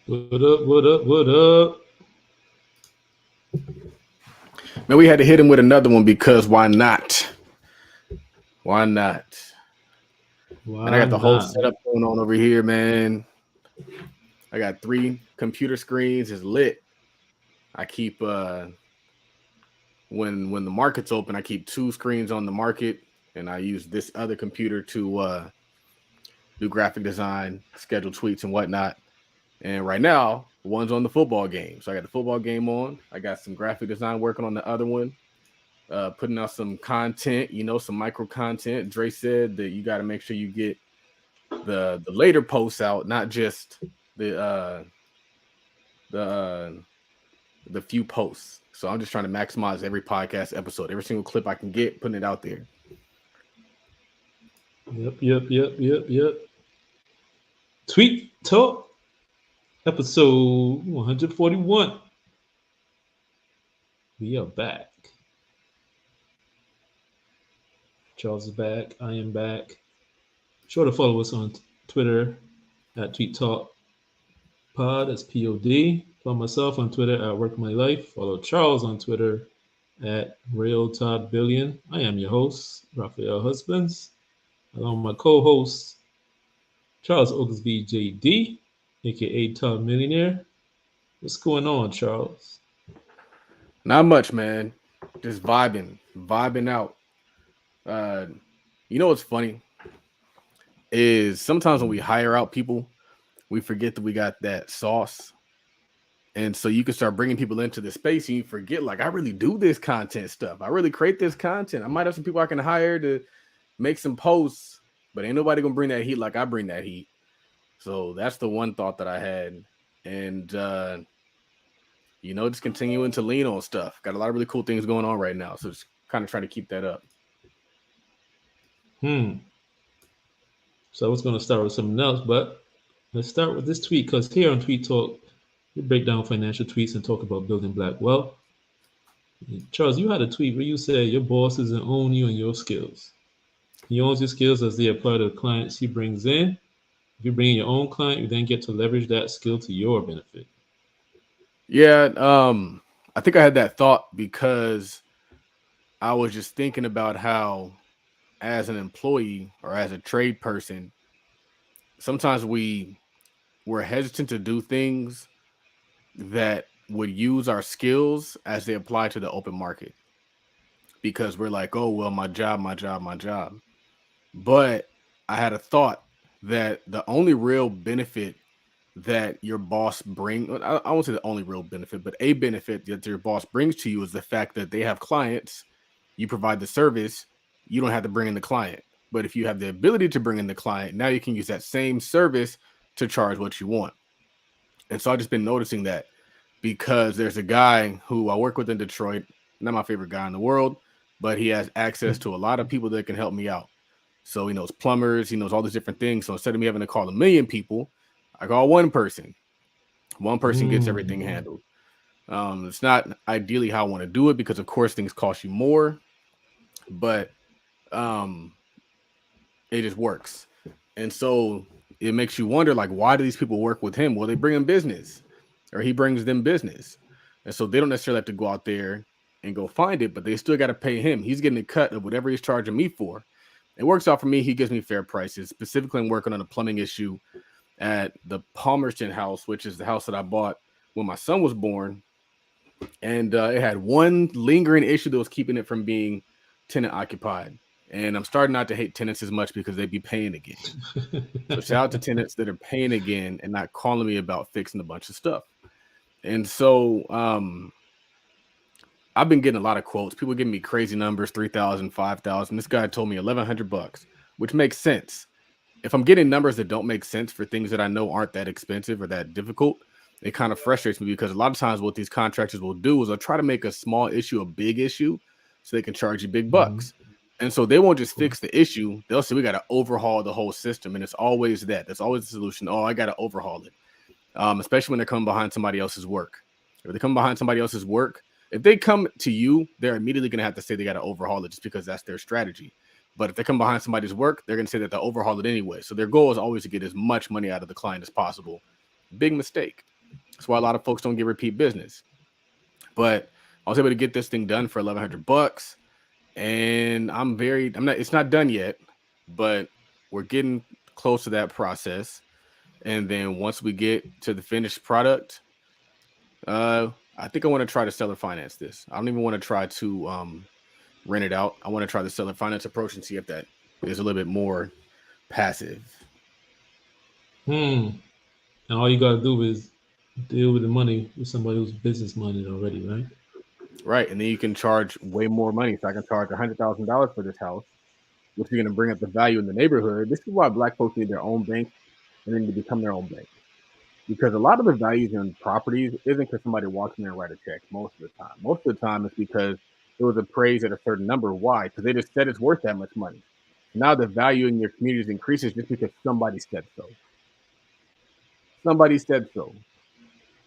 What up? What up? What up? Man, we had to hit him with another one because why not? Why not? Man, I Why got the whole not? setup going on over here, man. I got 3 computer screens. It's lit. I keep when the market's open, I keep 2 screens on the market, and I use this other computer to do graphic design, schedule tweets and whatnot. And right now, one's on the football game. So I got the football game on. I got some graphic design working on the other one. Putting out some content, some micro content. Dre said that you got to make sure you get the later posts out, not just the uh the uh the few posts. So I'm just trying to maximize every podcast episode, every single clip I can get, putting it out there. Yep. Tweet Talk, episode 141. We are back. Charles is back. I am back. Sure to follow us on Twitter at Tweet Talk Pod. That's POD. Follow myself on Twitter at Work My Life. Follow Charles on Twitter at Real Todd Billion. I am your host, Raphael Husbands. Along with my co-host, Charles Oglesby JD, aka Todd Millionaire. What's going on, Charles? Not much, man. Just vibing out. What's funny is sometimes when we hire out people, we forget that we got that sauce. And so you can start bringing people into the space and you forget, like, I really do this content stuff. I really create this content. I might have some people I can hire to make some posts, but ain't nobody gonna bring that heat like I bring that heat. So that's the one thought that I had. And just continuing to lean on stuff. Got a lot of really cool things going on right now. So just kind of trying to keep that up. So I was going to start with something else, but let's start with this tweet because here on Tweet Talk, we break down financial tweets and talk about building black wealth. Charles, you had a tweet where you said your boss doesn't own you and your skills. He owns your skills as they apply to the clients he brings in. If you bring in your own client, you then get to leverage that skill to your benefit. Yeah, I think I had that thought because I was just thinking about how, as an employee or as a trade person, sometimes we're hesitant to do things that would use our skills as they apply to the open market because we're like, oh, well, my job. But I had a thought that the only real benefit that your boss I won't say the only real benefit, but a benefit that your boss brings to you is the fact that they have clients. You provide the service. You don't have to bring in the client. But if you have the ability to bring in the client, now you can use that same service to charge what you want. And so I've just been noticing that because there's a guy who I work with in Detroit, not my favorite guy in the world, but he has access to a lot of people that can help me out. So he knows plumbers, he knows all these different things. So instead of me having to call a million people, I call one person. One person gets everything handled. It's not ideally how I want to do it because, of course, things cost you more, but it just works. And so it makes you wonder, like, why do these people work with him? Well, they bring him business or he brings them business. And so they don't necessarily have to go out there and go find it, but they still got to pay him. He's getting a cut of whatever he's charging me for. It works out for me. He gives me fair prices. Specifically, I'm working on a plumbing issue at the Palmerston house, which is the house that I bought when my son was born. And it had one lingering issue that was keeping it from being tenant occupied. And I'm starting not to hate tenants as much because they be paying again. So shout out to tenants that are paying again and not calling me about fixing a bunch of stuff. And so I've been getting a lot of quotes. People giving me crazy numbers, 3,000, 5,000. This guy told me $1,100, which makes sense. If I'm getting numbers that don't make sense for things that I know aren't that expensive or that difficult, it kind of frustrates me because a lot of times what these contractors will do is they'll try to make a small issue a big issue so they can charge you big bucks. And so they won't just fix the issue. They'll say, we got to overhaul the whole system. And it's always that. That's always the solution. Oh, I got to overhaul it. Especially when they're coming behind somebody else's work. If they come behind somebody else's work, if they come to you, they're immediately going to have to say they got to overhaul it just because that's their strategy. But if they come behind somebody's work, they're going to say that they'll overhaul it anyway. So their goal is always to get as much money out of the client as possible. Big mistake. That's why a lot of folks don't get repeat business. But I was able to get this thing done for $1,100, and it's not done yet, but we're getting close to that process. And then once we get to the finished product, I think I want to try to seller finance this. I don't even want to try to rent it out. I want to try the seller finance approach and see if that is a little bit more passive. And all you gotta do is deal with the money with somebody who's business minded already, right? Right. And then you can charge way more money. So I can charge $100,000 for this house, which is going to bring up the value in the neighborhood. This is why Black folks need their own bank and then to become their own bank. Because a lot of the values in properties isn't because somebody walks in there and write a check most of the time. Most of the time it's because it was appraised at a certain number. Why? Because they just said it's worth that much money. Now the value in your communities increases just because somebody said so. Somebody said so.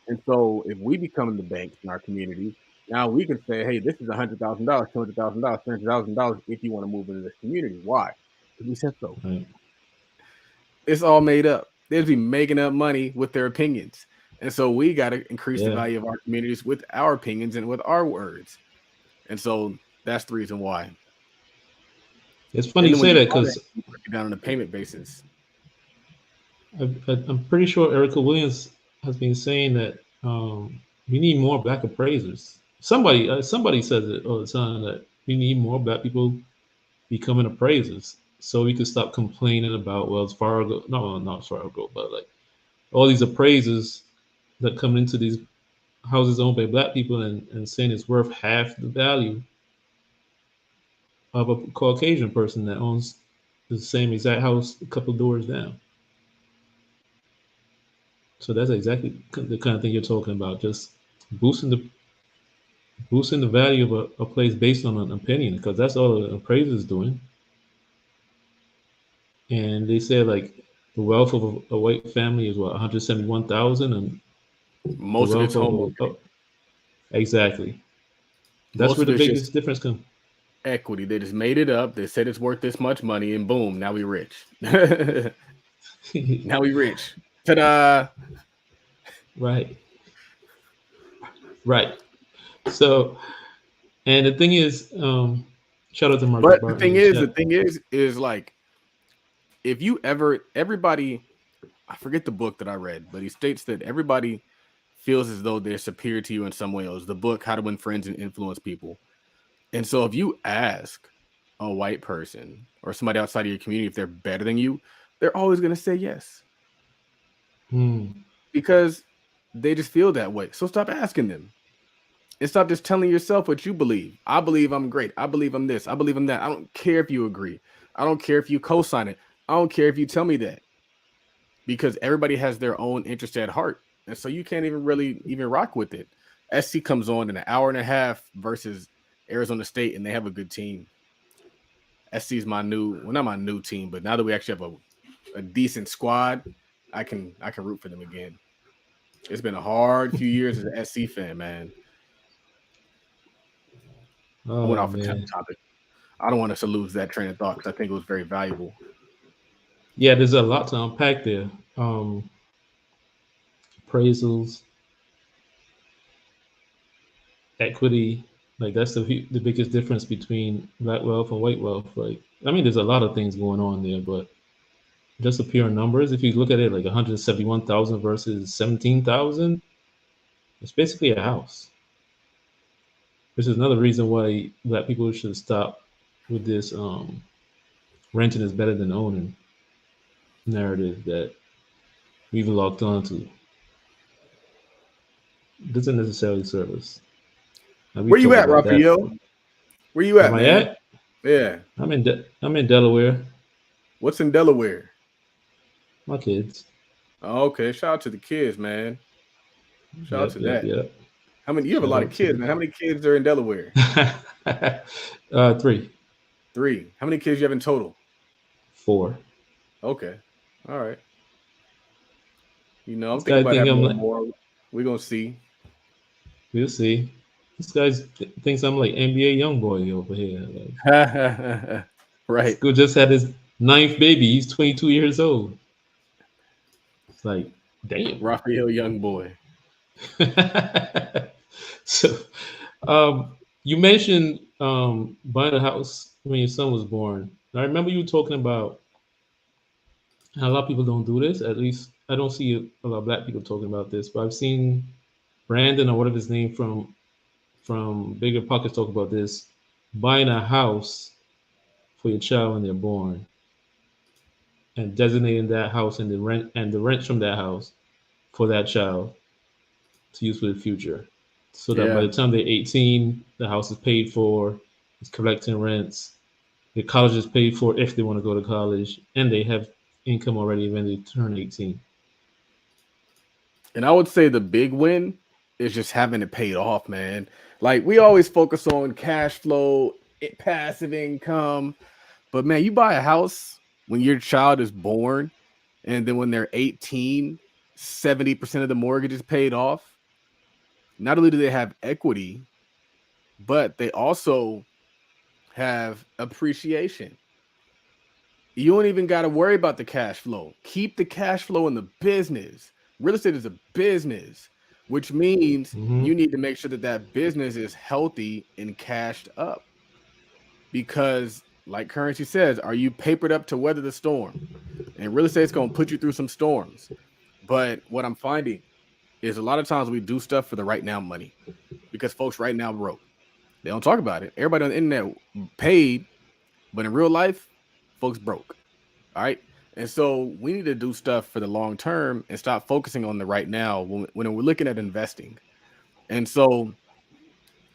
And so if we become the banks in our community, now we can say, hey, this is $100,000, $200,000, $300,000 if you want to move into this community. Why? Because we said so. Right. It's all made up. They'll be making up money with their opinions. And so we got to increase the value of our communities with our opinions and with our words. And so that's the reason why. It's funny you say that because you break it down on a payment basis. I'm pretty sure Erica Williams has been saying that we need more Black appraisers. Somebody says it all the time that we need more Black people becoming appraisers, so we can stop complaining about Wells Fargo, not Wells Fargo, but like all these appraisers that come into these houses owned by Black people and saying it's worth half the value of a Caucasian person that owns the same exact house a couple doors down. So that's exactly the kind of thing you're talking about, just boosting the value of a place based on an opinion, because that's all the appraiser is doing. And they say like the wealth of a white family is what 171,000, and most of it's home exactly. That's where the biggest difference comes. Equity. They just made it up. They said it's worth this much money, and boom, now we rich. Now we rich. Ta-da! Right. So, and the thing is, shout out to Mark. But the thing is like, if you everybody, I forget the book that I read, but he states that everybody feels as though they're superior to you in some way. It was the book How to Win Friends and Influence People. And so if you ask a white person or somebody outside of your community if they're better than you, they're always going to say yes. Because they just feel that way. So stop asking them. And stop just telling yourself what you believe. I believe I'm great. I believe I'm this. I believe I'm that. I don't care if you agree. I don't care if you co-sign it. I don't care if you tell me that. Because everybody has their own interest at heart. And so you can't even really rock with it. SC comes on in an hour and a half versus Arizona State, and they have a good team. SC is not my new team, but now that we actually have a decent squad, I can root for them again. It's been a hard few years as an SC fan, man. I went off a topic. I don't want us to lose that train of thought because I think it was very valuable. Yeah, there's a lot to unpack there. Appraisals, equity, like that's the biggest difference between Black wealth and white wealth. Like, I mean, there's a lot of things going on there, but just the pure numbers, if you look at it, like 171,000 versus 17,000, it's basically a house. Which is another reason why Black people should stop with this renting is better than owning narrative that we've locked onto. It doesn't necessarily serve us. Where you at, Raphael? Where you at, Am I man? at? Yeah. I'm in Delaware. What's in Delaware? My kids. Oh, okay. Shout out to the kids, man. Shout out to that. Yep. How many? You have a lot of kids, man. How many kids are in Delaware? 3. 3. How many kids you have in total? 4. Okay. All right. You know, I'm thinking about having more. We're gonna see. We'll see. This guy thinks I'm like NBA YoungBoy over here. Like, right. School just had his 9th baby. He's 22 years old. It's like, damn. Raphael YoungBoy. So, um, you mentioned buying a house when your son was born. I remember you talking about how a lot of people don't do this. At least I don't see a lot of black people talking about this, but I've seen Brandon or whatever his name from Bigger Pockets talk about this, buying a house for your child when they're born and designating that house and the rent from that house for that child to use for the future. So that by Yeah. the time they're 18, the house is paid for, it's collecting rents, the college is paid for if they want to go to college, and they have income already when they turn 18. And I would say the big win is just having it paid off, man. Like we always focus on cash flow, passive income, but man, you buy a house when your child is born, and then when they're 18, 70% of the mortgage is paid off. Not only do they have equity, but they also have appreciation. You don't even got to worry about the cash flow. Keep the cash flow in the business. Real estate is a business, which means Hmm. you need to make sure that that business is healthy and cashed up. Because, like currency says, are you papered up to weather the storm? And real estate is going to put you through some storms. But what I'm finding is a lot of times we do stuff for the right now money because folks right now broke. They don't talk about it. Everybody on the internet paid, but in real life, folks broke. All right. And so we need to do stuff for the long term and stop focusing on the right now when we're looking at investing. And so,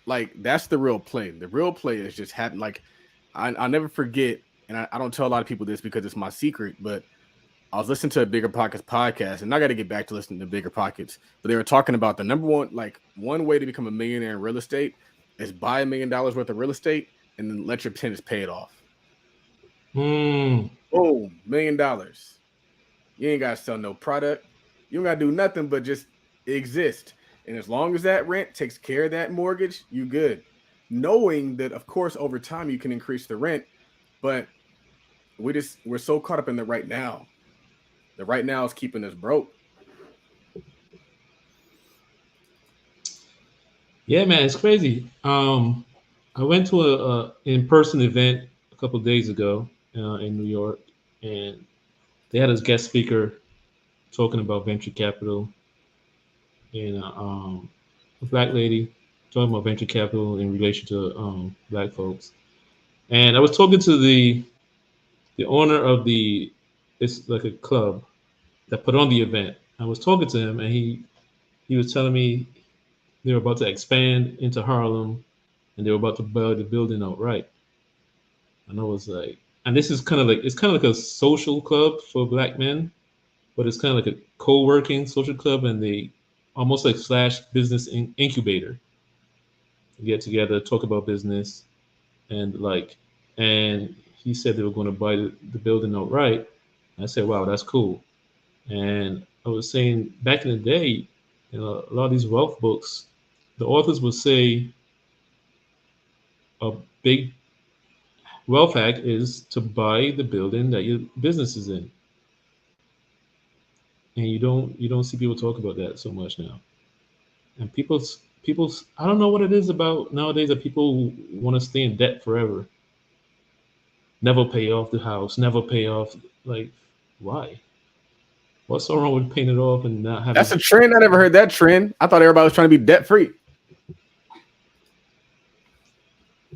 like, that's the real play. The real play is just having, like, I'll never forget, and I don't tell a lot of people this because it's my secret, but I was listening to a Bigger Pockets podcast, and I got to get back to listening to Bigger Pockets. But they were talking about the number one, like, one way to become a millionaire in real estate is buy $1 million worth of real estate and then let your tenants pay it off. Mm. Boom, $1 million. You ain't got to sell no product. You don't got to do nothing but just exist. And as long as that rent takes care of that mortgage, you good. Knowing that, of course, over time you can increase the rent, but we're so caught up in the right now. The right now is keeping us broke. Yeah, man, it's crazy. I went to a in-person event a couple of days ago in New York, and they had a guest speaker talking about venture capital and a black lady talking about venture capital in relation to black folks. And I was talking to the owner of the it's like a club that put on the event. I was talking to him, and he was telling me they were about to expand into Harlem, and they were about to build the building outright. And I was like, and this is kind of like it's kind of like a social club for black men, but it's kind of like a co-working social club, and they almost like slash business incubator. You get together, talk about business, and like, and he said they were going to buy the building outright. I said, wow, that's cool. And I was saying back in the day, a lot of these wealth books, the authors would say a big wealth hack is to buy the building that your business is in, and you don't see people talk about that so much now. And people's I don't know what it is about nowadays that people want to stay in debt forever, never pay off the house, never pay off. Like, why? What's so wrong with paying it off and not That's having? a trend. I never heard that trend. I thought everybody was trying to be debt free.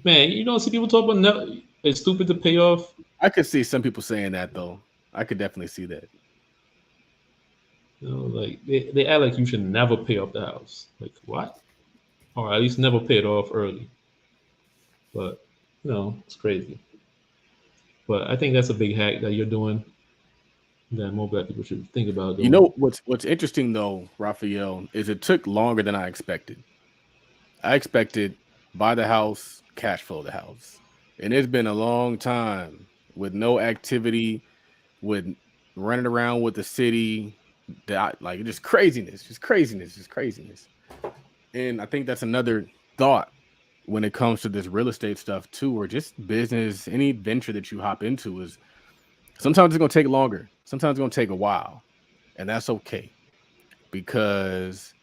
Man, you don't see people talk about it's stupid to pay off. I could see some people saying that though. I could definitely see that. Like they act like you should never pay off the house. Like what? Or at least never pay it off early. But it's crazy. But I think that's a big hack that you're doing that more black people should think about You doing. know what's interesting though, Raphael, is it took longer than I expected. I expected buy the house, cash flow the house. And it's been a long time with no activity, with running around with the city, like just craziness, just craziness, just craziness. And I think that's another thought when it comes to this real estate stuff too, or just business, any venture that you hop into is sometimes it's gonna take longer, sometimes it's gonna take a while, and that's okay because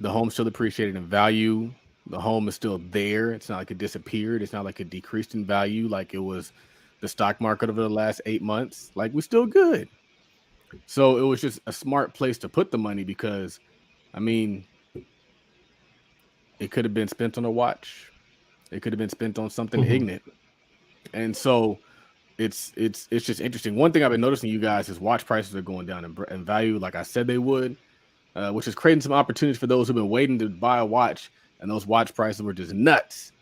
The home still appreciated in value. The home is still there. It's not like it disappeared. It's not like it decreased in value like it was the stock market over the last 8 months. Like we're still good. So it was just a smart place to put the money because, I mean, it could have been spent on a watch. It could have been spent on something ignorant. And so it's just interesting. One thing I've been noticing, you guys, is watch prices are going down in value, like I said they would, which is creating some opportunities for those who've been waiting to buy a watch, and those watch prices were just nuts.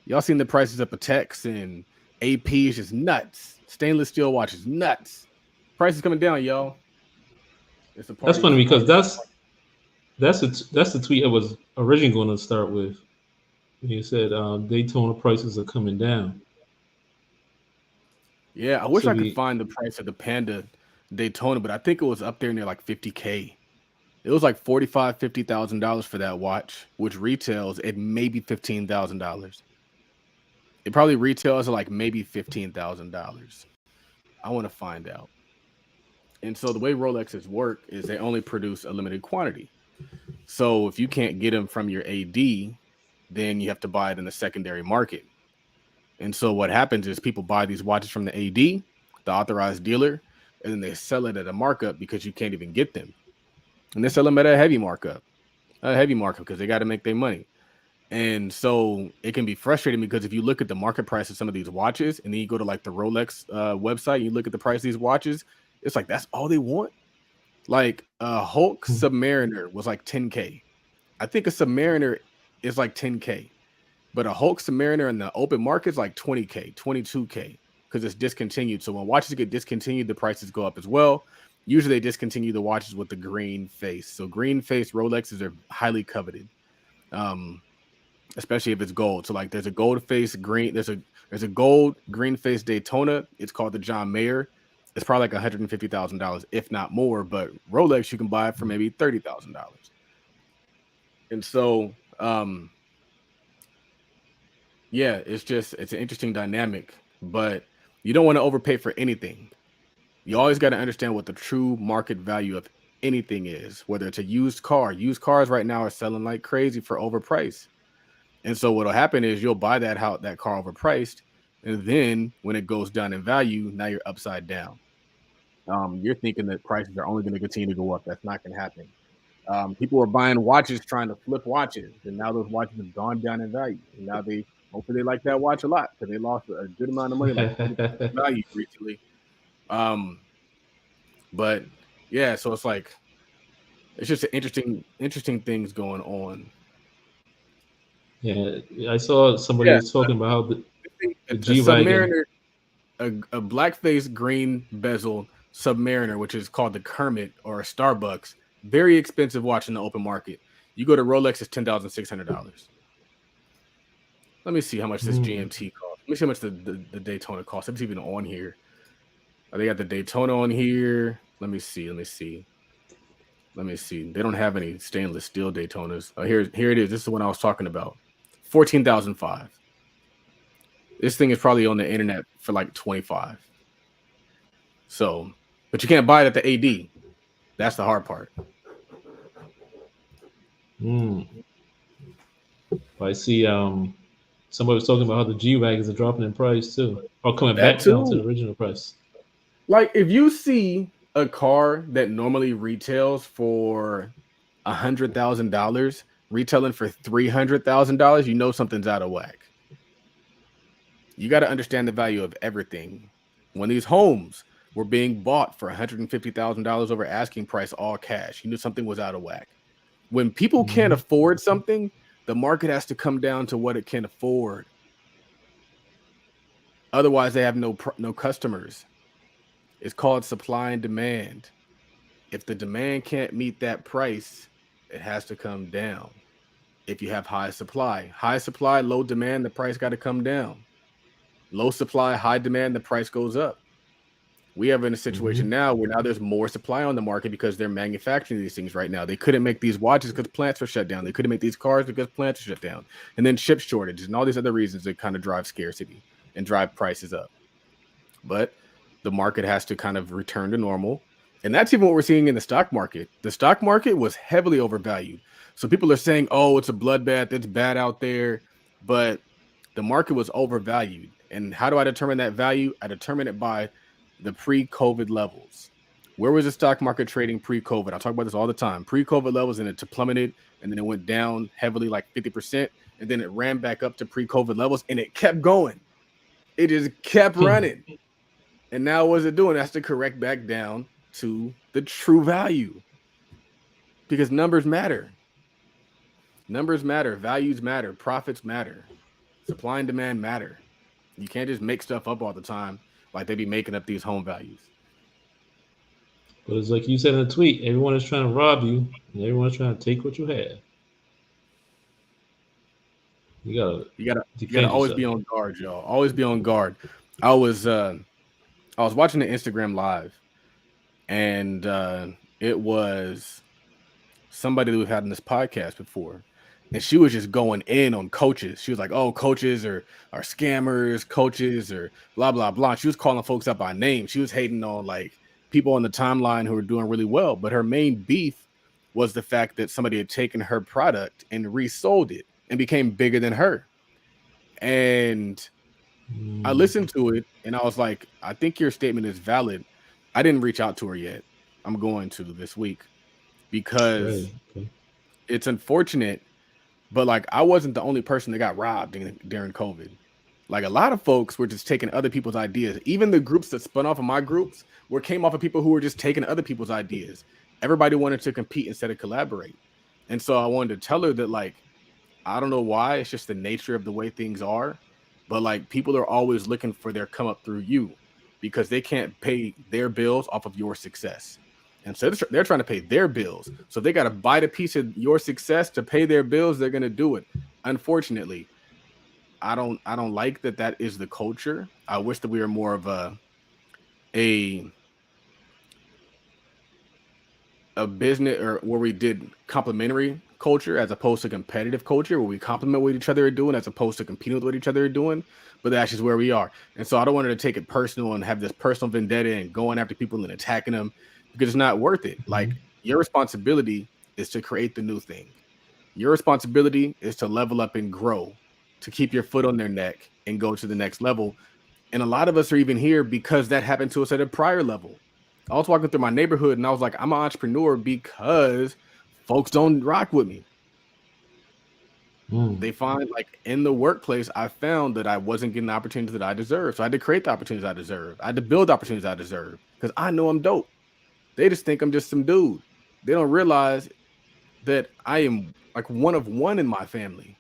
Y'all seen the prices of Pateks and AP is just nuts. Stainless steel watches, nuts. Prices coming down, y'all. It's a That's party. funny It's a because party. that's the tweet I was originally going to start with. He said Daytona prices are coming down. Yeah, I wish So I could we, find the price of the Panda Daytona, but I think it was up there near like 50K. It was like $50,000 for that watch, which retails at maybe $15,000. It probably retails at like maybe $15,000. I want to find out. And so the way Rolexes work is they only produce a limited quantity. So if you can't get them from your AD, then you have to buy it in the secondary market. And so what happens is people buy these watches from the AD, the authorized dealer, and then they sell it at a markup because you can't even get them. And they sell them at a heavy markup because they got to make their money. And so it can be frustrating because if you look at the market price of some of these watches and then you go to like the Rolex website and you look at the price of these watches, it's like that's all they want. Like a Hulk Submariner was like 10K. I think a Submariner is like 10K, but a Hulk Submariner in the open market is like 20K, 22K because it's discontinued. So when watches get discontinued, the prices go up as well. Usually they discontinue the watches with the green face. So green face Rolexes are highly coveted. Especially if it's gold. So like there's a gold face green, there's a gold green face Daytona. It's called the John Mayer. It's probably like $150,000, if not more. But Rolex, you can buy it for maybe $30,000. And so, yeah, it's an interesting dynamic. But you don't want to overpay for anything. You always got to understand what the true market value of anything is. Whether it's a used car, used cars right now are selling like crazy for overpriced. And so what'll happen is you'll buy that car overpriced, and then when it goes down in value, now you're upside down. You're thinking that prices are only going to continue to go up. That's not going to happen. People are buying watches trying to flip watches, and now those watches have gone down in value. And now hopefully they like that watch a lot because they lost a good amount of money, like 20% value recently. But yeah, so it's like it's just interesting things going on. yeah, I saw somebody Yeah, was talking about how the a G wagon. Submariner, a blackface green bezel Submariner, which is called the Kermit or a Starbucks, very expensive watch in the open market. You go to Rolex, it's $10,600. Let me see how much this GMT costs. Let me see how much the Daytona costs. It's even on here. They got the Daytona on here. Let me see. They don't have any stainless steel Daytonas. Here it is. This is the one I was talking about. $14,500. This thing is probably on the internet for like $25,000. So, but you can't buy it at the AD. That's the hard part. I see somebody was talking about how the G wagons are dropping in price too, or coming That back down to too. the original price. Like if you see a car that normally retails for $100,000 retailing for $300,000, you know something's out of whack. You got to understand the value of everything. When these homes were being bought for $150,000 over asking price, all cash, you knew something was out of whack. When people can't afford something, the market has to come down to what it can afford. Otherwise, they have no customers. It's called supply and demand. If the demand can't meet that price, it has to come down. If you have high supply, low demand, the price got to come down. Low supply, high demand, the price goes up. We have in a situation now where now there's more supply on the market because they're manufacturing these things right now. They couldn't make these watches because plants were shut down. They couldn't make these cars because plants were shut down. And then chip shortages and all these other reasons that kind of drive scarcity and drive prices up. But the market has to kind of return to normal. And that's even what we're seeing in the stock market. The stock market was heavily overvalued. So people are saying, oh, it's a bloodbath, it's bad out there. But the market was overvalued. And how do I determine that value? I determine it by the pre-COVID levels. Where was the stock market trading pre-COVID? I talk about this all the time. Pre-COVID levels, and it plummeted, and then it went down heavily, like 50%, and then it ran back up to pre-COVID levels, and it kept going. It just kept running. And now what's it doing? That's to correct back down to the true value. Because numbers matter. Numbers matter, values matter, profits matter, supply and demand matter. You can't just make stuff up all the time like they be making up these home values. But it's like you said in the tweet, everyone is trying to rob you, and everyone is trying to take what you have. You gotta You gotta defend always yourself. be on guard, y'all. Always be on guard. I was watching the Instagram live, and it was somebody that we've had in this podcast before, and she was just going in on coaches. She was like, "Oh, coaches are scammers, coaches or blah blah blah." She was calling folks up by name. She was hating on like people on the timeline who were doing really well, but her main beef was the fact that somebody had taken her product and resold it and became bigger than her. And I Mm, listened to it and I was like, "I think your statement is valid." I didn't reach out to her yet. I'm going to this week because right. Okay. it's unfortunate. But like, I wasn't the only person that got robbed during COVID. Like, a lot of folks were just taking other people's ideas. Even the groups that spun off of my groups came off of people who were just taking other people's ideas. Everybody wanted to compete instead of collaborate. And so I wanted to tell her that, like, I don't know why. It's just the nature of the way things are. But like, people are always looking for their come up through you because they can't pay their bills off of your success. And so they're trying to pay their bills. So if they got to bite a piece of your success to pay their bills, they're going to do it. Unfortunately, I don't like that is the culture. I wish that we were more of a a business or where we did complementary culture as opposed to competitive culture, where we complement what each other are doing as opposed to competing with what each other are doing. But that's just where we are. And so I don't want her to take it personal and have this personal vendetta and going after people and attacking them because it's not worth it. Mhm. Like, your responsibility is to create the new thing. Your responsibility is to level up and grow, to keep your foot on their neck and go to the next level. And a lot of us are even here because that happened to us at a prior level. I was walking through my neighborhood and I was like, I'm an entrepreneur because folks don't rock with me. Mm, They find, like, in the workplace, I found that I wasn't getting the opportunities that I deserve. So I had to create the opportunities I deserve. I had to build opportunities I deserve because I know I'm dope. They just think I'm just some dude. They don't realize that I am like one of one in my family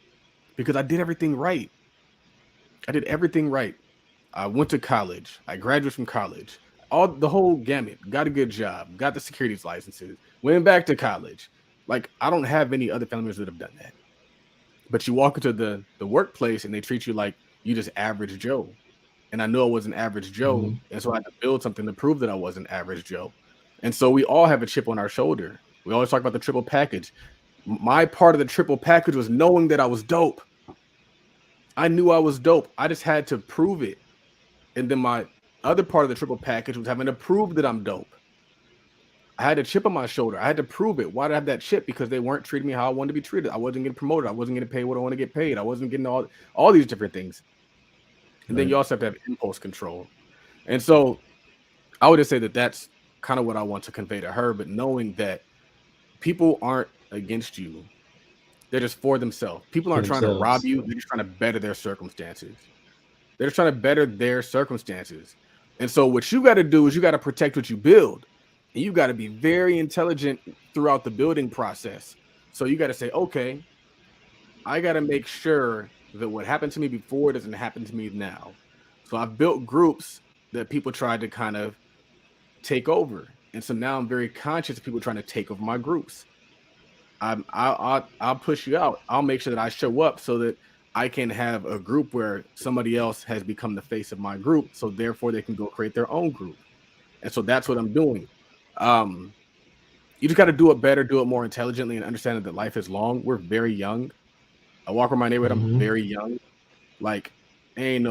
because I did everything right. I did everything right. I went to college. I graduated from college. All the whole gamut. Got a good job. Got the securities licenses. Went back to college. Like, I don't have any other family members that have done that. But you walk into the workplace and they treat you like you just average Joe. And I know I wasn't average Joe, mhm. and so I had to build something to prove that I wasn't average Joe. And so we all have a chip on our shoulder. We always talk about the triple package. My part of the triple package was knowing that I was dope. I knew I was dope. I just had to prove it. And then my other part of the triple package was having to prove that I'm dope. I had a chip on my shoulder. I had to prove it. Why did I have that chip? Because they weren't treating me how I wanted to be treated. I wasn't getting promoted. I wasn't getting paid what I want to get paid. I wasn't getting all these different things. And then Right. you also have to have impulse control. And so I would just say that that's kind of what I want to convey to her. But knowing that people aren't against you, they're just for themselves. People For aren't trying to rob themselves. you. They're just trying to better their circumstances. They're just trying to better their circumstances. And so what you got to do is you got to protect what you build. And you got to be very intelligent throughout the building process. So you got to say, okay, I got to make sure that what happened to me before doesn't happen to me now. So I've built groups that people tried to kind of take over. And so now I'm very conscious of people trying to take over my groups. I'll push you out. I'll make sure that I show up so that I can have a group where somebody else has become the face of my group. So therefore they can go create their own group. And so that's what I'm doing. Um, you just got to do it better, do it more intelligently, and understand that life is long. We're very young. I walk around my neighborhood. I'm Hmm. very young. Like, I'm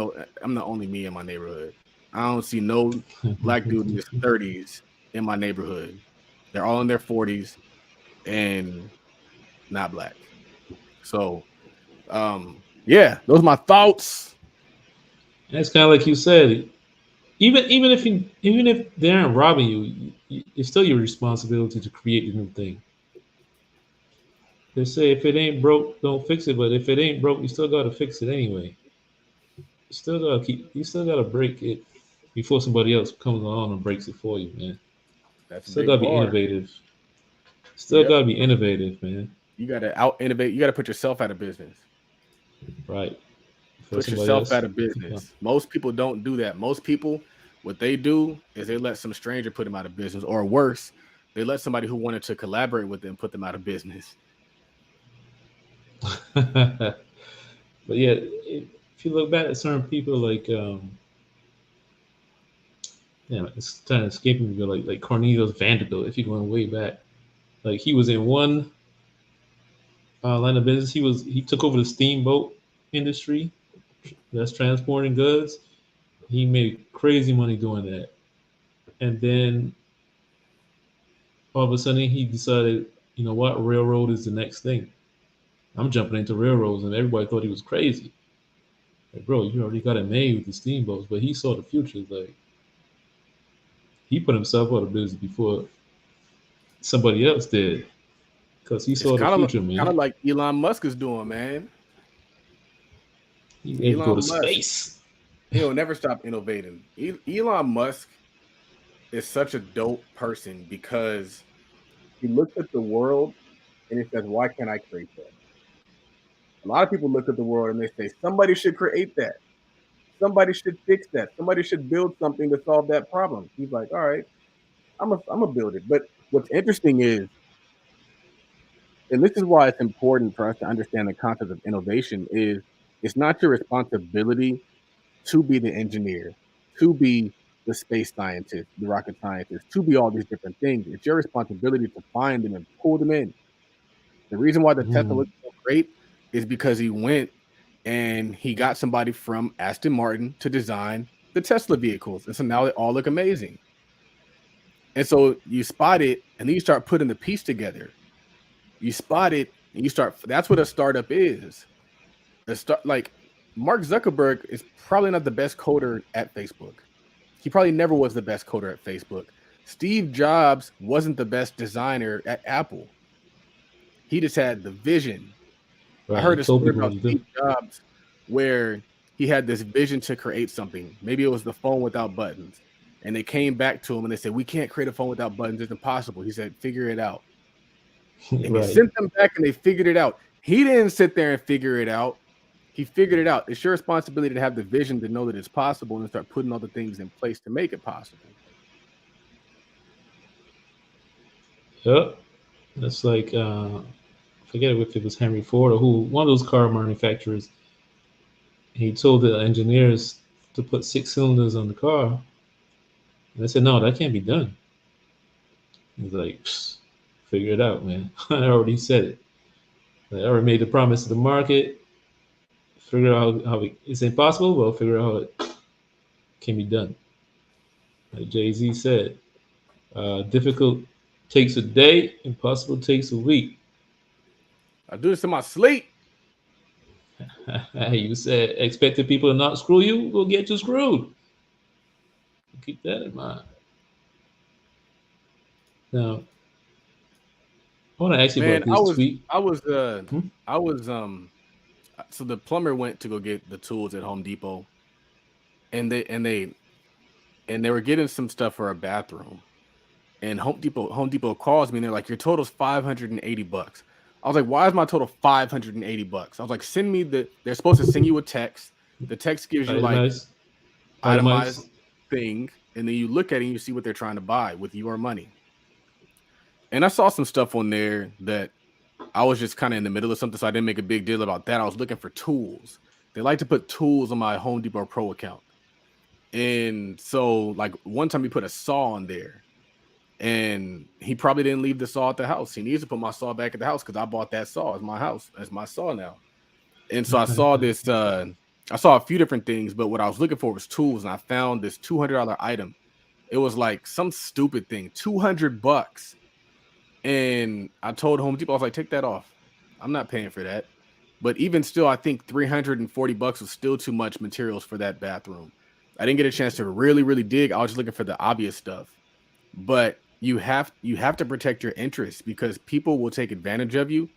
the only me in my neighborhood. I don't see no black dude in his 30s in my neighborhood. They're all in their 40s and not black. So, yeah, those are my thoughts. And it's kind of like you said. Even if they aren't robbing it's still your responsibility to create the new thing. They say if it ain't broke, don't fix it. But if it ain't broke, you still gotta fix it anyway. You still gotta break it before somebody else comes along and breaks it for you, man. That's a Still big gotta be bar. innovative. Still Yep. gotta be innovative, man. You got to out innovate. You got to put yourself out of business. Right. Before Put somebody yourself else out of can come. business. Most people don't do that. Most people, what they do is they let some stranger put them out of business, or worse, they let somebody who wanted to collaborate with them put them out of business. But yeah, if you look back at certain people like yeah, it's kind of escaping me, but like Cornelius Vanderbilt, if you're going way back. Like he was in one line of business. He took over the steamboat industry that's transporting goods. He made crazy money doing that, and then all of a sudden he decided, you know what, railroad is the next thing. I'm jumping into railroads, and everybody thought he was crazy. Like, bro, you already got it made with the steamboats, but he saw the future. Like he put himself out of business before somebody else did, because he It's saw the future, kind man. of like Elon Musk is doing, man. He's able to go to Elon Musk, space. he'll never stop innovating. Elon Musk is such a dope person because he looks at the world and he says, "Why can't I create that?" A lot of people look at the world and they say, "Somebody should create that. Somebody should fix that. Somebody should build something to solve that problem." He's like, "All right, I'm gonna build it." But what's interesting is, and this is why it's important for us to understand the concept of innovation, is it's not your responsibility to be the engineer, to be the space scientist, the rocket scientist, to be all these different things. It's your responsibility to find them and pull them in. The reason why the Tesla Mm, looks so great is because he went and he got somebody from Aston Martin to design the Tesla vehicles. And so now they all look amazing. And so you spot it and then you start putting the piece together. You spot it and you start, that's what a startup is. A start like Mark Zuckerberg is probably not the best coder at Facebook. He probably never was the best coder at Facebook. Steve Jobs wasn't the best designer at Apple. He just had the vision. I right. He heard a told story people what about to do. Steve Jobs where he had this vision to create something. Maybe it was the phone without buttons. And they came back to him and they said, "We can't create a phone without buttons. It's impossible." He said, "Figure it out." And he Right. sent them back and they figured it out. He didn't sit there and figure it out. He figured it out. It's your responsibility to have the vision to know that it's possible and start putting all the things in place to make it possible. Yep. That's like I forget if it was Henry Ford or who, one of those car manufacturers. He told the engineers to put 6 cylinders on the car, and they said, "No, that can't be done." He's like, "Psst, figure it out, man. I already said it. I already made the promise to the market. Figure out it's impossible. Well, figure out how it can be done." Like Jay Z said, difficult takes a day, impossible takes a week. I do this in my sleep. You said expecting people to not screw you will get you screwed. Keep that in mind. Now, I want to ask you Man, about this tweet. I was Hmm? I was so the plumber went to go get the tools at Home Depot and they were getting some stuff for a bathroom. And Home Depot calls me and they're like, "Your total's $580." I was like, "Why is my total $580?" I was like, "Send me they're supposed to send you a text. The text gives you like Itemized. itemized Itemized. thing, and then you look at it and you see what they're trying to buy with your money." And I saw some stuff on there that I was just kind of in the middle of something, so I didn't make a big deal about that. I was looking for tools. They like to put tools on my Home Depot Pro account. And so, like, one time he put a saw on there, and he probably didn't leave the saw at the house. He needs to put my saw back at the house because I bought that saw as my house, as my saw now. And so I saw this, I saw a few different things, but what I was looking for was tools, and I found this $200 item It was like some stupid thing, $200. And I told Home Depot, I was like, take that off. I'm not paying for that. But even still, I think $340 was still too much materials for that bathroom. I didn't get a chance to really, really dig. I was just looking for the obvious stuff. But you have to protect your interests because people will take advantage of you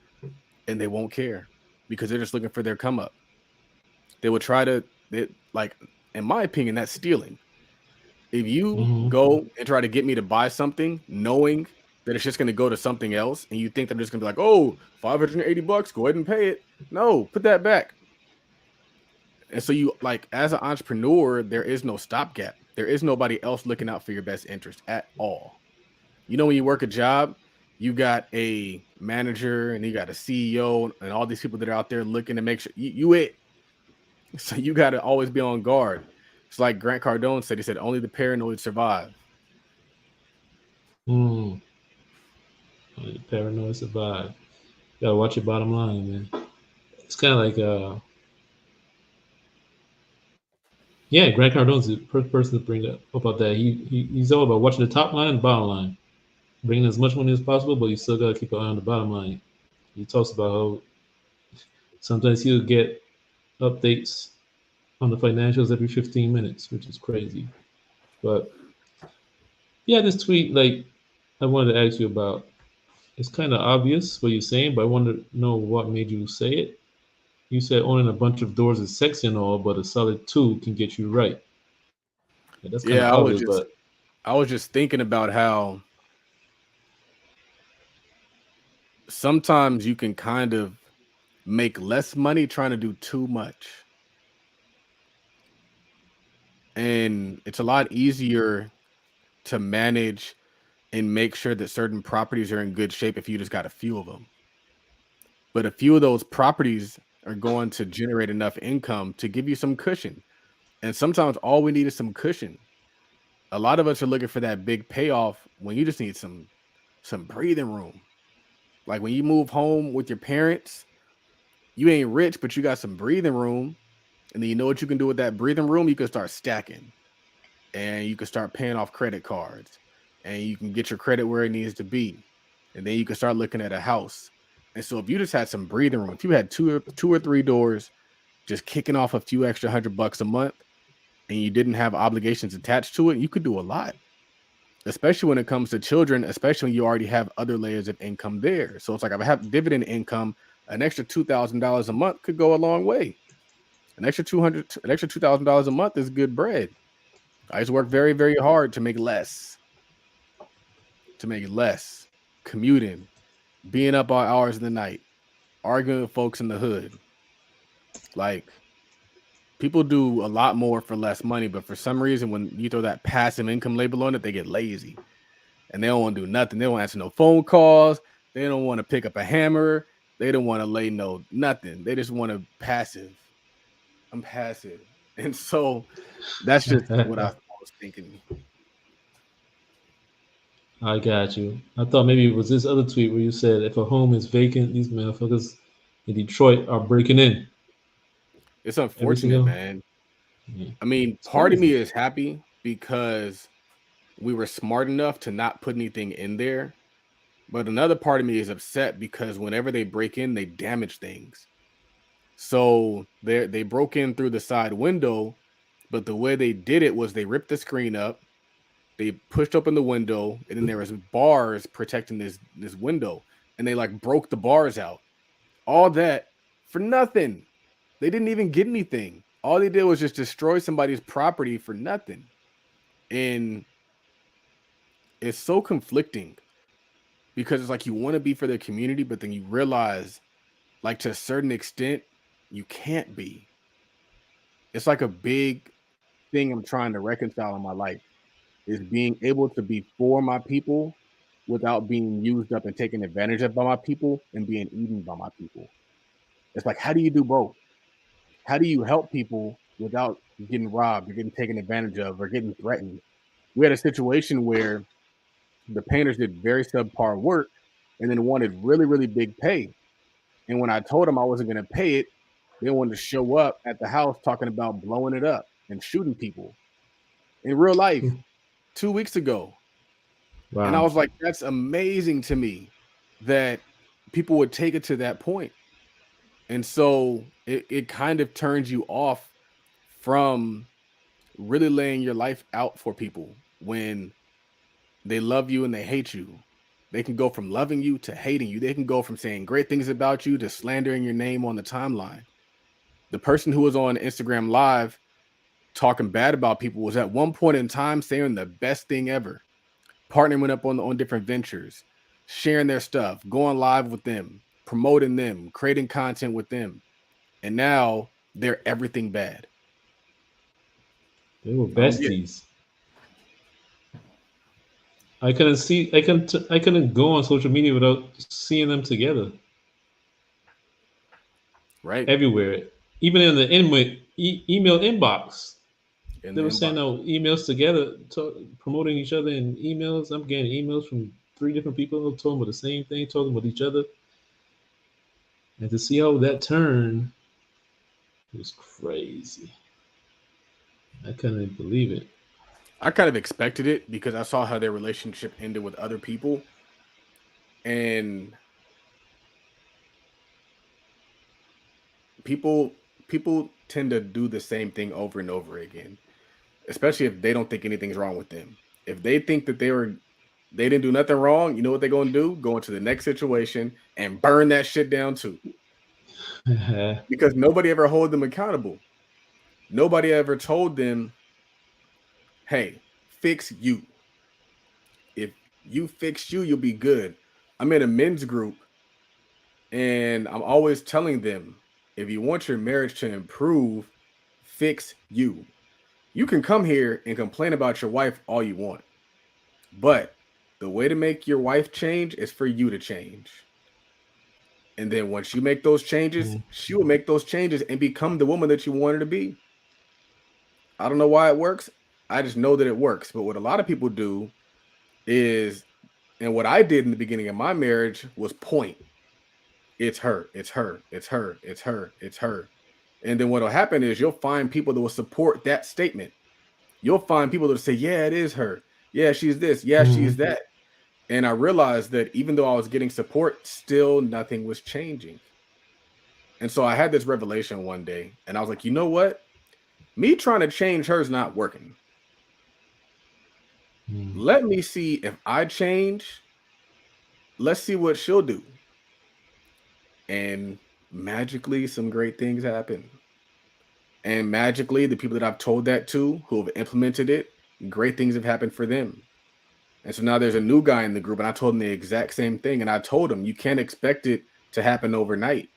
and they won't care because they're just looking for their come up. They will try to like, in my opinion, that's stealing. If you Hmm. go and try to get me to buy something knowing that it's just going to go to something else and you think I'm just going to be like, oh, $580, go ahead and pay it. No, put that back. And so you like as an entrepreneur, there is no stopgap. There is nobody else looking out for your best interest at all. You know, when you work a job, you got a manager and you got a CEO and all these people that are out there looking to make sure you it. So you got to always be on guard. It's like Grant Cardone said. He said, "Only the paranoid survive." Mm. Paranoid survive. Gotta watch your bottom line, man. It's kind of like, yeah, Grant Cardone's the first person to bring up about that. He's all about watching the top line and bottom line, bringing as much money as possible, but you still gotta keep an eye on the bottom line. He talks about how sometimes he'll get updates on the financials every 15 minutes, which is crazy. But yeah, this tweet, like, I wanted to ask you about. It's kind of obvious what you're saying, but I want to know what made you say it. You said owning a bunch of doors is sexy and all, but a solid two can get you right. Yeah, that's kind of Yeah, obvious, but I was just thinking about how sometimes you can kind of make less money trying to do too much. And it's a lot easier to manage and make sure that certain properties are in good shape if you just got a few of them. But a few of those properties are going to generate enough income to give you some cushion. And sometimes all we need is some cushion. A lot of us are looking for that big payoff when you just need some breathing room. Like when you move home with your parents, you ain't rich, but you got some breathing room. And then you know what you can do with that breathing room? You can start stacking and you can start paying off credit cards and you can get your credit where it needs to be. And then you can start looking at a house. And so if you just had some breathing room, if you had two or three doors, just kicking off a few extra $100 a month and you didn't have obligations attached to it, you could do a lot, especially when it comes to children, especially when you already have other layers of income there. So it's like if I have dividend income, an extra $2,000 a month could go a long way. An extra $2,000 a month is good bread. I just work very, very hard to make less, commuting, being up all hours of the night, arguing with folks in the hood. Like people do a lot more for less money, but for some reason, when you throw that passive income label on it, they get lazy and they don't want to do nothing. They don't answer no phone calls. They don't want to pick up a hammer. They don't want to lay no nothing. They just want to passive. I'm passive. And so that's just what I was thinking. I got you. I thought maybe it was this other tweet where you said if a home is vacant, these motherfuckers in Detroit are breaking in It's every unfortunate, single. man. Yeah, I mean, it's part of me crazy. is happy because we were smart enough to not put anything in there. But another part of me is upset because whenever they break in, they damage things. So they broke in through the side window, but the way they did it was they ripped the screen up, they pushed open the window, and then there was bars protecting this window, and they like broke the bars out. All that for nothing. They didn't even get anything. All they did was just destroy somebody's property for nothing. And it's so conflicting because it's like you want to be for the community, but then you realize, like, to a certain extent, you can't be. It's like a big thing I'm trying to reconcile in my life is being able to be for my people without being used up and taken advantage of by my people and being eaten by my people. It's like, how do you do both? How do you help people without getting robbed or getting taken advantage of or getting threatened? We had a situation where the painters did very subpar work and then wanted really, really big pay. And when I told them I wasn't going to pay it, they wanted to show up at the house talking about blowing it up and shooting people in real life. 2 weeks ago. And I Wow. was like, that's amazing to me that people would take it to that point. And so it kind of turns you off from really laying your life out for people when they love you and they hate you. They can go from loving you to hating you. They can go from saying great things about you to slandering your name on the timeline. The person who was on Instagram Live talking bad about people was at one point in time saying the best thing ever, partnering up on different ventures, sharing their stuff, going live with them, promoting them, creating content with them. And now they're everything bad. They were I don't get it. besties. I couldn't go on social media without seeing them together Right? everywhere. Even in the email inbox, In they the were inbox. sending out emails together, promoting each other in emails. I'm getting emails from three different people talking about the same thing, talking about each other, and to see how that turned was crazy. I couldn't believe it. I kind of expected it because I saw how their relationship ended with other people. And people tend to do the same thing over and over again, especially if they don't think anything's wrong with them. If they think that they didn't do nothing wrong, you know what they're gonna do? Go into the next situation and burn that shit down too. Because nobody ever hold them accountable. Nobody ever told them, hey, fix you. If you fix you, you'll be good. I'm in a men's group and I'm always telling them, if you want your marriage to improve, fix you. You can come here and complain about your wife all you want, but the way to make your wife change is for you to change. And then once you make those changes, Mm. she will make those changes and become the woman that you want her to be. I don't know why it works. I just know that it works. But what a lot of people do is, and what I did in the beginning of my marriage was point. It's her, it's her, it's her, it's her, it's her. And then what'll happen is you'll find people that will support that statement. You'll find people that say, yeah, it is her. Yeah, she's this. Yeah, she's Mm. that. And I realized that even though I was getting support, still nothing was changing. And so I had this revelation one day, and I was like, you know what? Me trying to change her is not working. Mm. Let me see if I change. Let's see what she'll do. And magically, some great things happen. And magically, the people that I've told that to who have implemented it, great things have happened for them. And so now there's a new guy in the group, and I told him the exact same thing. And I told him, you can't expect it to happen overnight,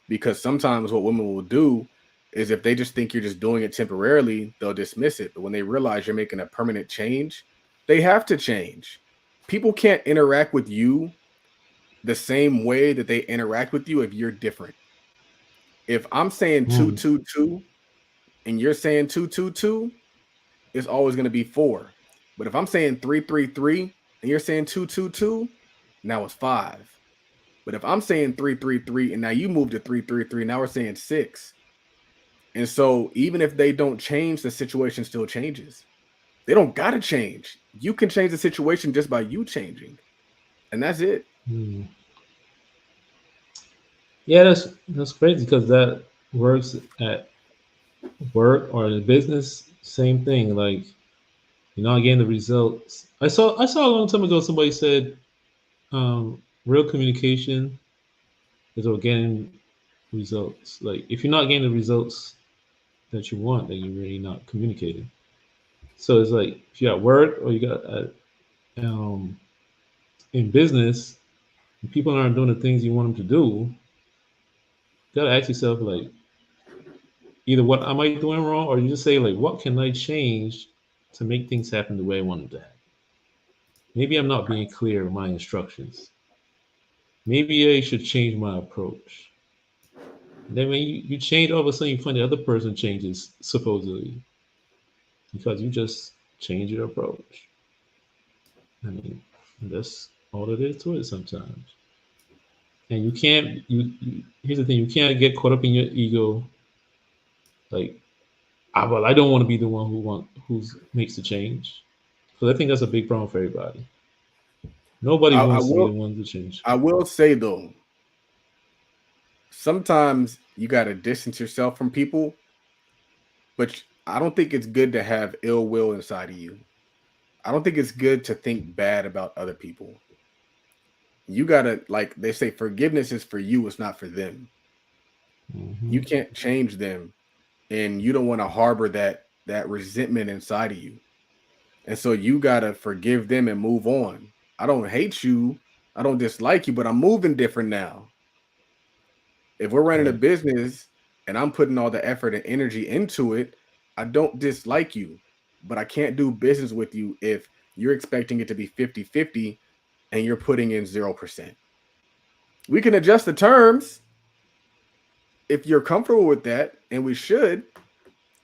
because sometimes what women will do is if they just think you're just doing it temporarily, they'll dismiss it. But when they realize you're making a permanent change, they have to change. People can't interact with you the same way that they interact with you if you're different. If I'm saying two, Mm. two, two, and you're saying two, two, two, it's always going to be four. But if I'm saying three, three, three, and you're saying two, two, two, now it's five. But if I'm saying three, three, three, and now you move to three, three, three, now we're saying six. And so even if they don't change, the situation still changes. They don't got to change. You can change the situation just by you changing. And that's it. Mm. Yeah, that's crazy because that works at work or in business. Same thing. Like you're not getting the results. I saw a long time ago somebody said real communication is about getting results. Like if you're not getting the results that you want, then you're really not communicating. So it's like if you're at work or you got um, in business, and people aren't doing the things you want them to do. You gotta ask yourself like either what am I doing wrong, or you just say like what can I change to make things happen the way I want them to happen. Maybe I'm not being clear in my instructions. Maybe I should change my approach. And then when you change, all of a sudden you find the other person changes supposedly because you just change your approach. I mean, that's all it is to it sometimes. And you can't. Here's the thing: you can't get caught up in your ego. Like, well, I don't want to be the one who makes the change. Because I think that's a big problem for everybody. Nobody I wants to be will the one to change. I will say though, sometimes you got to distance yourself from people, but I don't think it's good to have ill will inside of you. I don't think it's good to think bad about other people. You got to, like they say, forgiveness is for you, it's not for them. You Hmm. can't change them, and you don't want to harbor that resentment inside of you. And so you got to forgive them and move on. I don't hate you. I don't dislike you, but I'm moving different now. If we're running a Right. business and I'm putting all the effort and energy into it, I don't dislike you, but I can't do business with you if you're expecting it to be 50-50 and you're putting in 0%. We can adjust the terms if you're comfortable with that, and we should.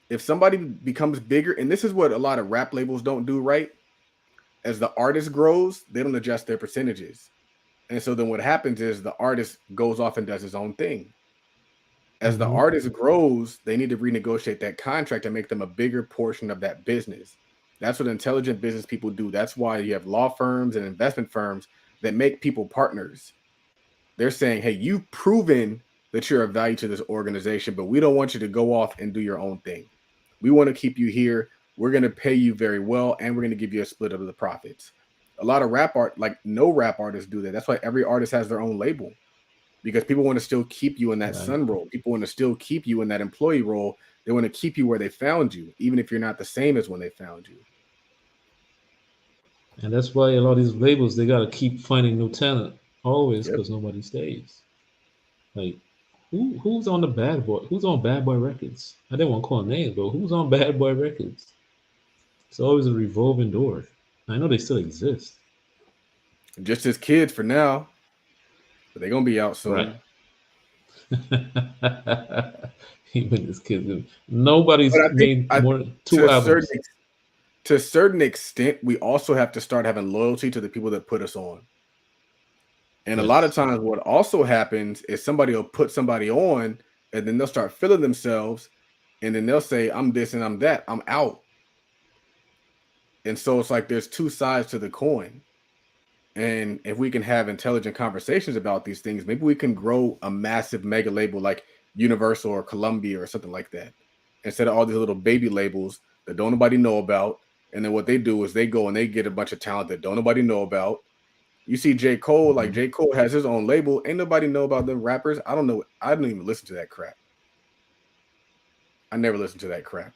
If somebody becomes bigger, and this is what a lot of rap labels don't do, right? As the artist grows, they don't adjust their percentages. And so then what happens is the artist goes off and does his own thing. As the Hmm. artist grows, they need to renegotiate that contract and make them a bigger portion of that business. That's what intelligent business people do. That's why you have law firms and investment firms that make people partners. They're saying, hey, you've proven that you're of value to this organization, but we don't want you to go off and do your own thing. We want to keep you here. We're going to pay you very well, and we're going to give you a split of the profits. A lot of rap art, like no rap artists do that. That's why every artist has their own label, because people want to still keep you in that Right. sun role. People want to still keep you in that employee role. They want to keep you where they found you, even if you're not the same as when they found you. And that's why a lot of these labels they gotta keep finding new talent always Yep. because nobody stays. Like who's on the Bad Boy? Who's on Bad Boy Records? I didn't want to call names, but who's on Bad Boy Records? It's always a revolving door. I know they still exist. Just as kids for now, but they're gonna be out Right. soon. Even this kid, But nobody's I think made I more than to two a certain albums. to a certain extent, we also have to start having loyalty to the people that put us on. And a lot of Yes. times, what also happens is somebody will put somebody on, and then they'll start feeling themselves, and then they'll say, "I'm this and I'm that. I'm out." And so it's like there's two sides to the coin. And if we can have intelligent conversations about these things, maybe we can grow a massive mega label like Universal or Columbia or something like that, instead of all these little baby labels that don't nobody know about. And then what they do is they go and they get a bunch of talent that don't nobody know about. You see J. Cole, like Hmm. J. Cole has his own label. Ain't nobody know about them rappers. I don't know. I don't even listen to that crap. I never listened to that crap.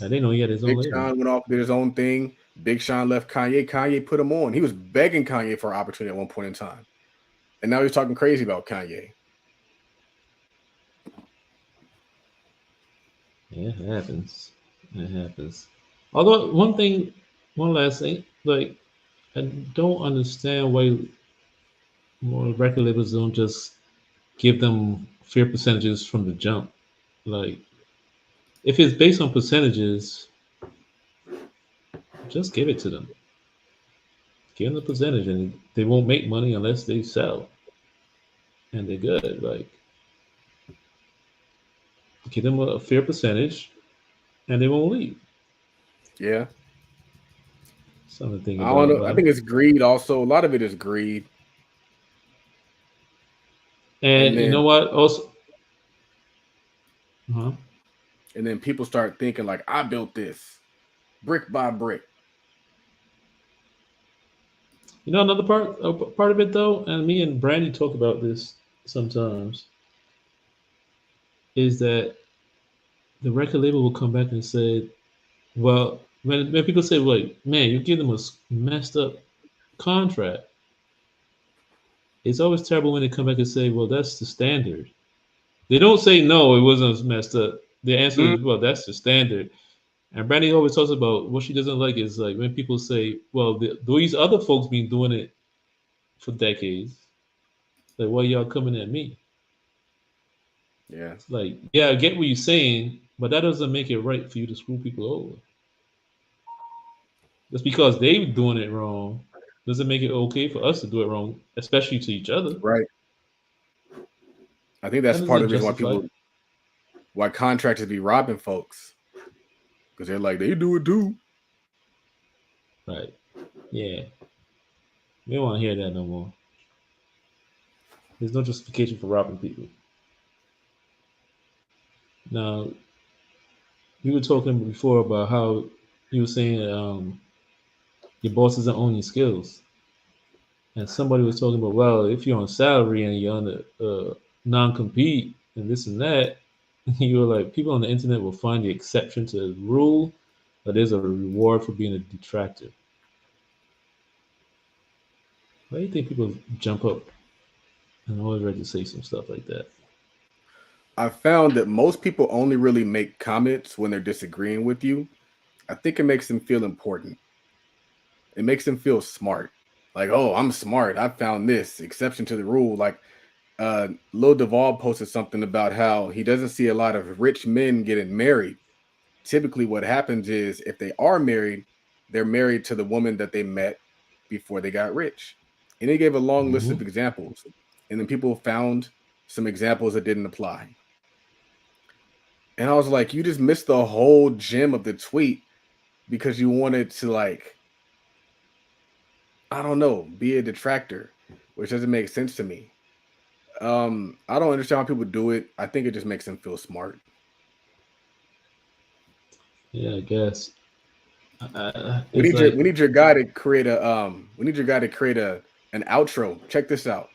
I didn't know he had his own Big label. Sean went off, did his own thing. Big Sean left Kanye. Kanye put him on. He was begging Kanye for an opportunity at one point in time. And now he's talking crazy about Kanye. Yeah, it happens. It happens. Although one last thing, like I don't understand why more record labels don't just give them fair percentages from the jump. Like if it's based on percentages, just give it to them. Give them the percentage, and they won't make money unless they sell, and they're good. Like give them a fair percentage, and they won't leave. Yeah. Something to think I don't about. know. I But think it's greed also. A lot of it is greed. and And you then know what? Also, huh? and then people start thinking like I built this brick by brick. You know another part of it though, and me and Brandy talk about this sometimes, is that the record label will come back and say, well, when people say, like, man, you give them a messed up contract, it's always terrible when they come back and say, well, that's the standard. They don't say, no, it wasn't messed up. The answer Mm, is, well, that's the standard. And Brandy always talks about what she doesn't like is like when people say, well, these other folks been doing it for decades. Like, why y'all coming at me? yeah. It's like, yeah, I get what you're saying, but that doesn't make it right for you to screw people over. Just because they doing it wrong doesn't make it okay for us to do it wrong, especially to each other. Right. I think That that's part of doesn't the reason justify. why contractors be robbing folks. Because they're like, they do it too. Right. Yeah. We don't want to hear that no more. There's no justification for robbing people. Now, we were talking before about how you were saying your boss doesn't own your skills. And somebody was talking about, well, if you're on salary and you're on a non-compete and this and that, you were like, people on the internet will find the exception to the rule, but there's a reward for being a detractor. Why do you think people jump up and always ready to say some stuff like that? I found that most people only really make comments when they're disagreeing with you. I think it makes them feel important. It makes them feel smart. Like, oh, I'm smart. I found this exception to the rule. Like, Lil Duval posted something about how he doesn't see a lot of rich men getting married. Typically, what happens is if they are married, they're married to the woman that they met before they got rich. And he gave a long list Hmm. of examples. And then people found some examples that didn't apply. And I was like, you just missed the whole gem of the tweet because you wanted to, like, I don't know, be a detractor, which doesn't make sense to me. I don't understand how people do it. I think it just makes them feel smart. Yeah, I guess. We It's need your like, we need your guy to create a we need your guy to create a an outro. Check this out.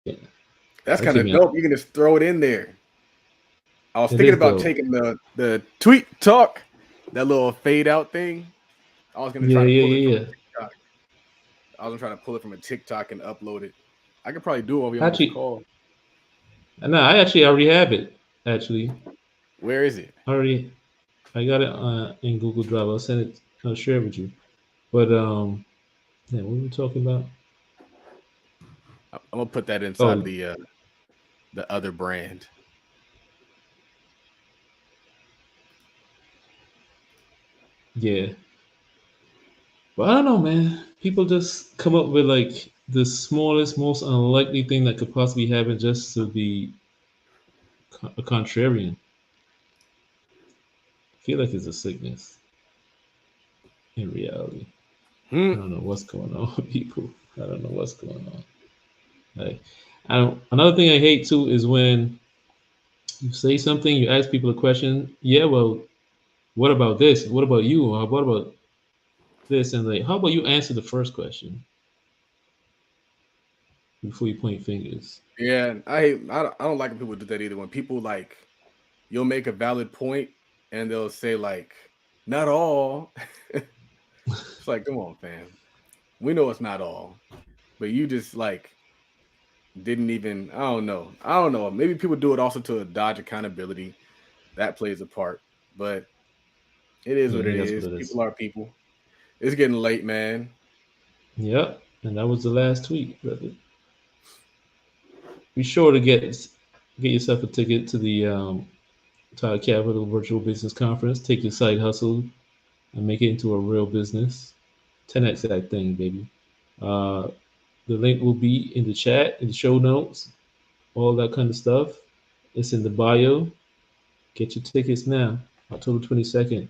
yeah, That's that kind took of me out. dope. You can just throw it in there. I was It thinking is about dope. taking the tweet talk, that little fade out thing. I was gonna Yeah, try to yeah, pull it from yeah, a yeah. TikTok. I was gonna try to pull it from a TikTok and upload it. I could probably do it while we on this Actually, call. no, I actually already have it. Actually, Where is it? already, I got it in Google Drive. I'll send it. I'll share it with you. But yeah, what were we talking about? I'm gonna put that inside Oh, the other brand. yeah. But I don't know, man. People just come up with like the smallest, most unlikely thing that could possibly happen just to be a contrarian. I feel like it's a sickness in reality. Hmm. I don't know what's going on with people. I don't know what's going on. Like, I don't, another thing I hate too is when you say something, you ask people a question. Yeah, well, what about this? What about you? Or what about this? And like, how about you answer the first question before you point fingers? Yeah, I don't like when people do that either. When people like you'll make a valid point and they'll say like not all. It's like, come on, fam. We know it's not all, but you just like didn't even. I don't know. I don't know. Maybe people do it also to dodge accountability. That plays a part, but it is Yeah, what maybe it that's what is. it is. People are people. It's getting late, man. Yep. And that was the last tweet, brother. Be sure to get yourself a ticket to the Todd Capital Virtual Business Conference. Take your side hustle and make it into a real business. 10x that thing, baby. Uh, the link will be in the chat, in the show notes, all that kind of stuff. It's in the bio. Get your tickets now, October 22nd.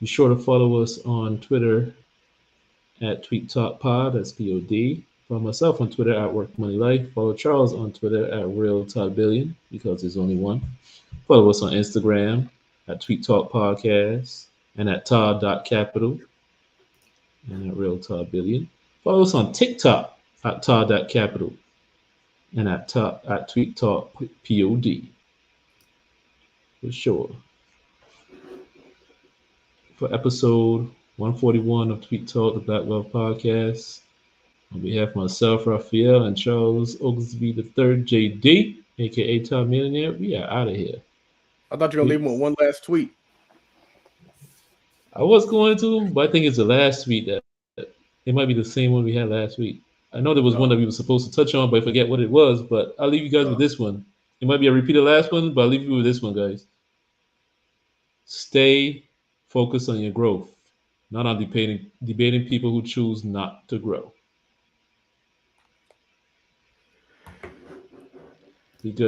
Be sure to follow us on Twitter at Tweet Talk Pod, that's POD. Follow myself on Twitter at Work Money Life. Follow Charles on Twitter at Real Todd Billion, because there's only one. Follow us on Instagram at Tweet Talk Podcast and at Todd.capital and at Real Todd Billion. Follow us on TikTok at Todd.capital and at Tweet Talk POD for sure. For episode 141 of Tweet Talk, the Black Wealth Podcast, on behalf of myself, Raphael, and Charles Oglesby III, JD, aka Todd Millionaire, we are out of here. I thought you were gonna leave them with Peace. one last tweet. I was going to, but I think it's the last tweet that it might be the same one we had last week. I know there was one that Oh, we were supposed to touch on, but I forget what it was. But I'll leave you guys with oh. this one. It might be a repeated last one, but I'll leave you with this one, guys. Stay focused on your growth, not on debating people who choose not to grow. Be good.